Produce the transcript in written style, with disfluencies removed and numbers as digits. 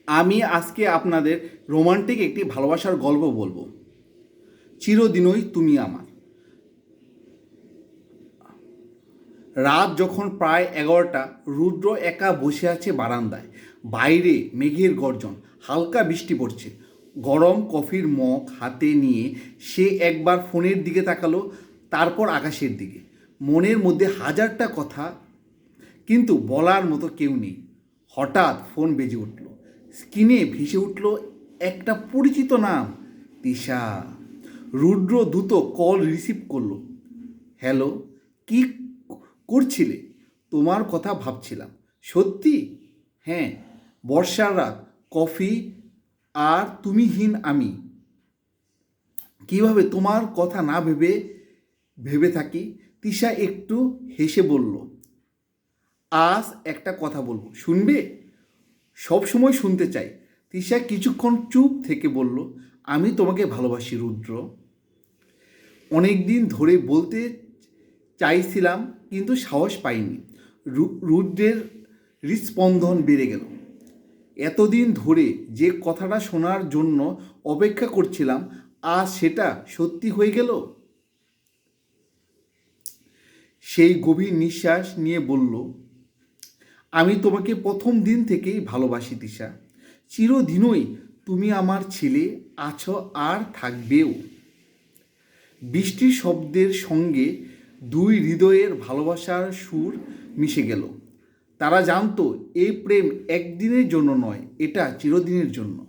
আমি আজকে আপনাদের রোমান্টিক একটি ভালোবাসার গল্প বলবো। চিরদিনই তুমি আমার। রাত যখন প্রায় 11টা, রুদ্র একা বসে আছে বারান্দায়। বাইরে মেঘের গর্জন, হালকা বৃষ্টি পড়ছে। গরম কফির মগ হাতে নিয়ে সে একবার ফোনের দিকে তাকালো, তারপর আকাশের দিকে। মনের মধ্যে হাজারটা কথা, কিন্তু বলার মতো কেউ নেই। হঠাৎ ফোন বেজে উঠল। স্ক্রিনে ভেসে উঠল একটা পরিচিত নাম, তিশা। রুদ্র দ্রুত কল রিসিভ করলো। হ্যালো, কি করছিলে? তোমার কথা ভাবছিলাম। সত্যি? হ্যাঁ। বর্ষার রাত, কফি আর তুমিহীন আমি। কিভাবে তোমার কথা না ভেবে ভেবে থাকি? তিশা একটু হেসে বলল, আজ একটা কথা বলবো, শুনবে? সব সময় শুনতে চাই। তিশা কিছুক্ষণ চুপ থেকে বলল, আমি তোমাকে ভালোবাসি রুদ্র। অনেক দিন ধরে বলতে চাইছিলাম, কিন্তু সাহস পাইনি। রুদ্রের হৃৎস্পন্দন বেড়ে গেল। এতদিন ধরে যে কথাটা শোনার জন্য অপেক্ষা করছিলাম, আজ সেটা সত্যি হয়ে গেল। সেই গভীর নিঃশ্বাস নিয়ে বলল, আমি তোমাকে প্রথম দিন থেকেই ভালোবাসি তিশা। চিরদিনই তুমি আমার ছিলে, আছো আর থাকবেও। বৃষ্টির শব্দের সঙ্গে দুই হৃদয়ের ভালোবাসার সুর মিশে গেল। তারা জানতো এই প্রেম একদিনের জন্য নয়, এটা চিরদিনের জন্য।